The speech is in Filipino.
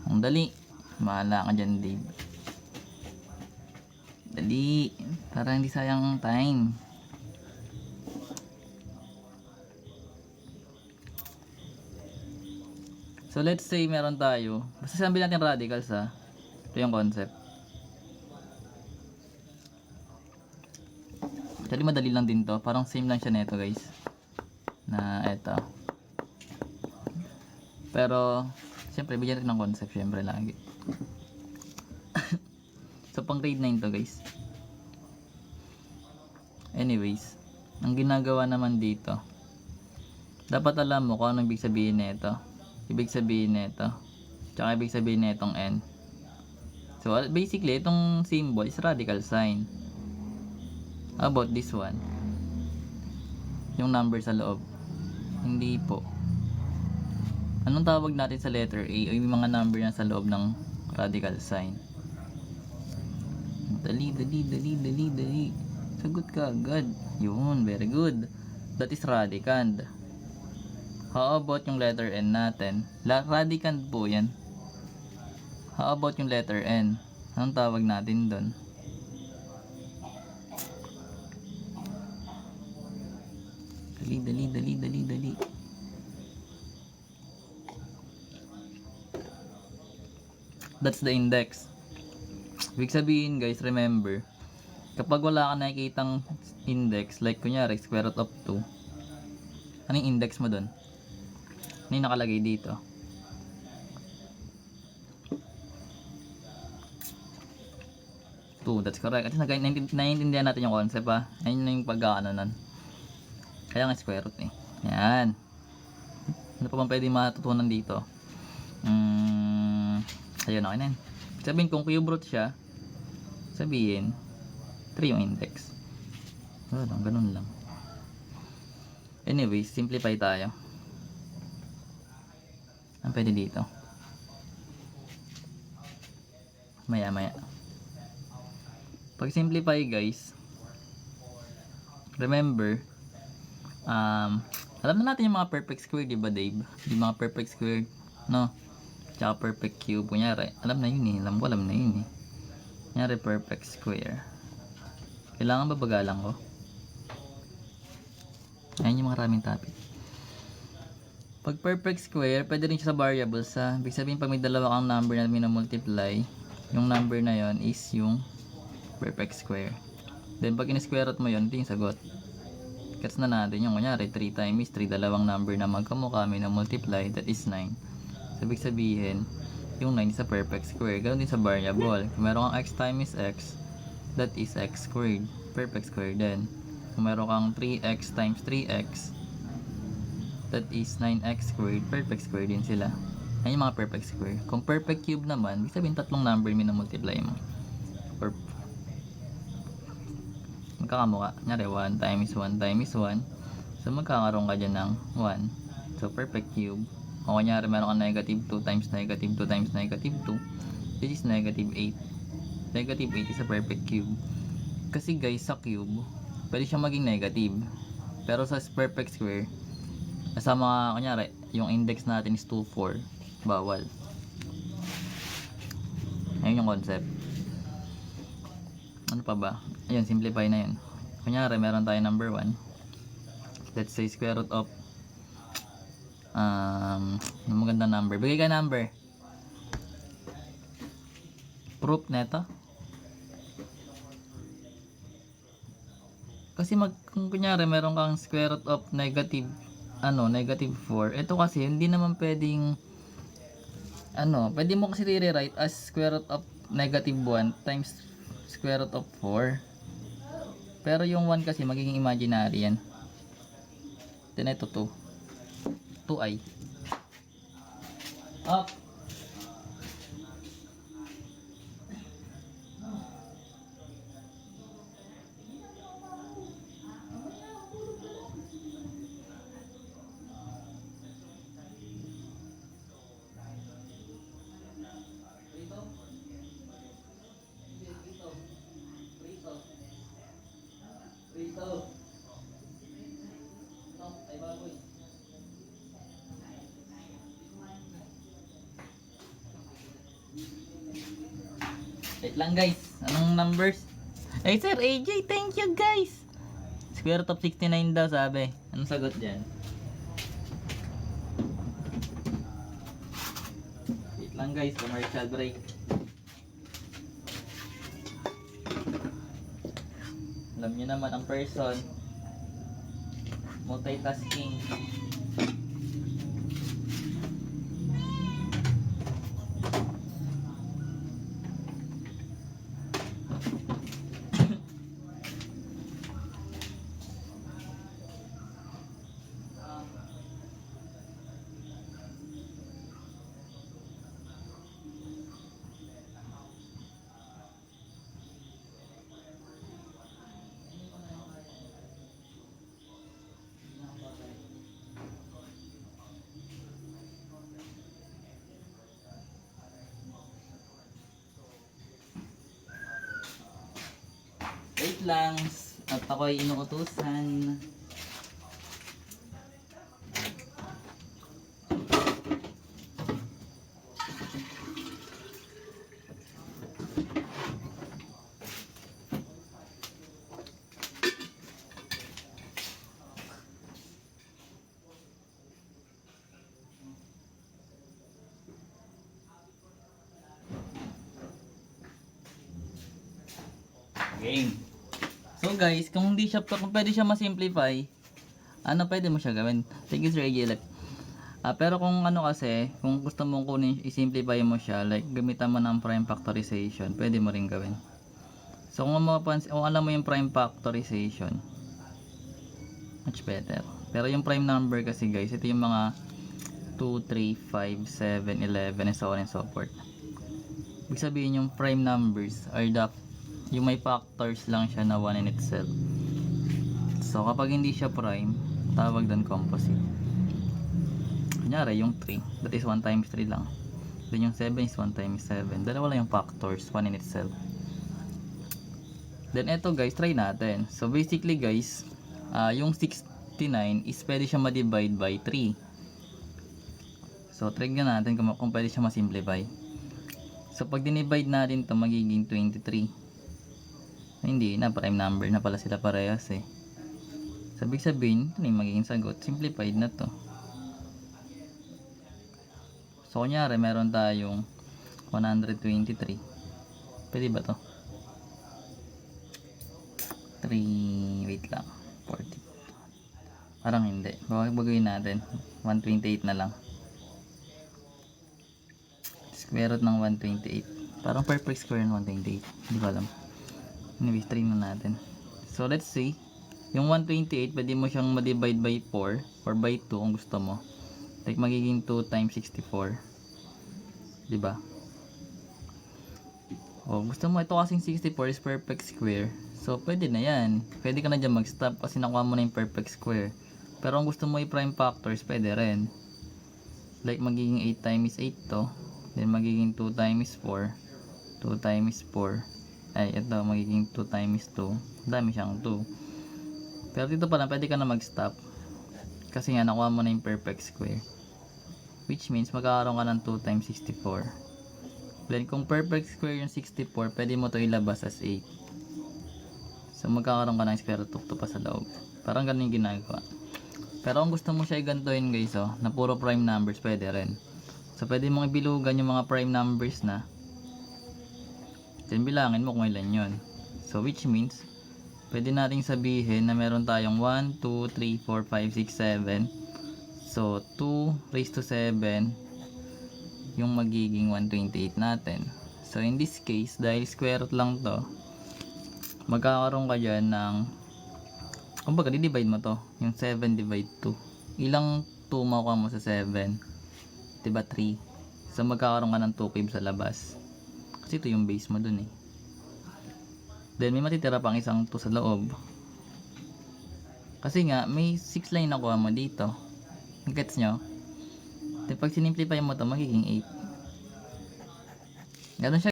Ang dali. Bahala ka dyan, Dave. Dali. Para hindi sayang ang time. So let's say meron tayo. Basta sabihin natin radicals ha. Ito yung concept. Actually madali lang din to. Parang same lang siya nito guys. Na eto. Pero siyempre bigyan natin ng concept siyempre lagi. So pang grade 9 to guys. Anyways, ang ginagawa naman dito. Dapat alam mo kung ano ibig sabihin nito. Ibig sabihin nito. Tsaka ibig sabihin nitong n. So basically itong symbol is radical sign. How about this one? Yung number sa loob. Hindi po. Anong tawag natin sa letter A o yung mga number na sa loob ng radical sign? Dali. Sagot ka agad. Yun, very good. That is radicand. How about yung letter N natin? Radicand po yan. How about yung letter N? Anong tawag natin doon? Dali. That's the index. Ibig sabihin guys, remember, kapag wala ka nakikitang index, like kunyari square root of 2, anong index mo doon? Ano yung nakalagay dito? That's correct. At naiintindihan natin yung concept ha. Ayun na yung pagkakaano nun. Kaya nga square root eh. Yan. Ano pa bang pwede matutunan dito? Ayun, okay na yun. Sabihin kung cube root siya, sabihin 3 yung index. Ganun lang. Anyways, simplify tayo. Ang pwede dito? Maya. Pag simplify guys, remember, alam na natin yung mga perfect square, di ba Dave? Yung mga perfect square, no? Tsaka perfect cube, kunyari, alam na yun eh. Alam na yun eh. Kunyari perfect square. Kailangan ba bagalan ko? Ayun yung mga maraming topic. Pag perfect square, pwede rin siya sa variables ha. Ibig sabihin pag may dalawa kang number na minamultiply, yung number na yon is yung perfect square. Then pag in-square root mo yon, ito yung sagot. Gets na natin yung kunyari 3 times 3, dalawang number na magkamukha minamultiply, that is 9. So ibig sabihin, yung 9 is a perfect square. Ganoon din sa variable. Kung meron kang x times x, that is x squared. Perfect square din. Kung meron kang 3x times 3x, that is 9x squared. Perfect square din sila. Ayun yung mga perfect square. Kung perfect cube naman, ibig sabihin tatlong number minamultiply mo. Or magkakamukha. Kunyari 1 times 1 times 1. So magkakaroon ka dyan ng 1. So perfect cube. O kunyari meron ka negative 2 times negative 2 times negative 2. This is negative 8. Negative 8 is a perfect cube. Kasi guys, sa cube, pwede siyang maging negative. Pero sa perfect square, sa mga, kunyari, yung index natin is 2, 4. Bawal. Ayun yung concept. Ano pa ba? Ayun, simplify na yun. Kunyari, meron tayo number 1. Let's say square root of magandang number. Bigay ka number. Proof neto. Kasi kung kunyari meron kang square root of negative negative 4. Ito kasi hindi naman pwedeng pwede mo kasi i-rewrite as square root of negative 1 times square root of 4. Pero yung 1 kasi magiging imaginary yan. Then ito 2. 2i. Up. Rito. Ay baboy. Wait lang guys. Anong numbers? Ay Sir AJ, thank you guys. Square root of 69 daw sabi. Anong sagot dyan? Wait lang guys, commercial break. Alam nyo naman ang person. Multitasking. Wait lang, at ako'y inuutusan. Game. So guys, kung pwede siya ma-simplify, ano pwede mo siya gawin? Thank you Sir AJ. Pero kung ano kasi, kung gusto mong kunin, i-simplify mo siya, like gamitan mo ng prime factorization, pwede mo rin gawin. So kung alam mo yung prime factorization, much better. Pero yung prime number kasi guys, ito yung mga 2, 3, 5, 7, 11, and so on and so forth. Ibig sabihin yung prime numbers are yung may factors lang siya na 1 in itself. So kapag hindi siya prime, tawag doon composite. Kunyari yung 3, that is 1 times 3 lang. Then yung 7 is 1 times 7. Dalawa lang yung factors, 1 in itself. Then eto guys, try natin. So basically guys, yung 69 is pwede siya ma-divide by 3. So try nga natin kung pwede siya ma-simplify. So pag dinivide natin to, magiging 23. Hindi na, prime number na pala sila parehas eh. So ibig sabihin, ito na yung magiging sagot. Simplified na to. So kunyari meron tayong 123. Pwede ba to? 3, wait lang, 40. Parang hindi. Bagawin natin 128 na lang. Square root ng 128. Parang perfect square ng 128. Hindi ko alam. Anyway, try na natin. So let's see. Yung 128, pwede mo siyang ma-divide by 4 or by 2 kung gusto mo. Like magiging 2 times 64. Diba? O gusto mo, ito kasing 64 is perfect square. So pwede na yan. Pwede ka na dyan mag-stop kasi nakuha mo na yung perfect square. Pero kung gusto mo i-prime factors, pwede rin. Like magiging 8 times 8 to. Then magiging 2 times 4. 2 times 4. Ay, ito magiging 2 times 2. Dami siyang 2. Pero dito pala, pwede ka na mag-stop. Kasi nga, nakuha mo na yung perfect square. Which means, magkakaroon ka ng 2 times 64. Then, kung perfect square yung 64, pwede mo to ilabas as 8. So, magkakaroon ka ng square root of 2 pa sa loob. Parang ganun yung ginagawa. Pero kung gusto mo siya igantuin guys, na puro prime numbers, pwede rin. So, pwede mong ibilugan yung mga prime numbers na. Then bilangin mo kung ilan yun. So which means, pwede nating sabihin na meron tayong 1, 2, 3, 4, 5, 6, 7. So 2 raised to 7 yung magiging 128 natin. So in this case, dahil square root lang to, magkakaroon ka dyan ng, kumbaga di-divide mo to, yung 7 divide 2. Ilang 2 makuha mo sa 7? Diba 3? So magkakaroon ka ng 2 cube sa labas. Kasi ito yung base mo dun eh. Then may matitira pang isang 2 sa loob. Kasi nga may 6 line nakuha mo dito. Gets nyo? Then pag sinimplify mo to, magiging 8. Ganun siya.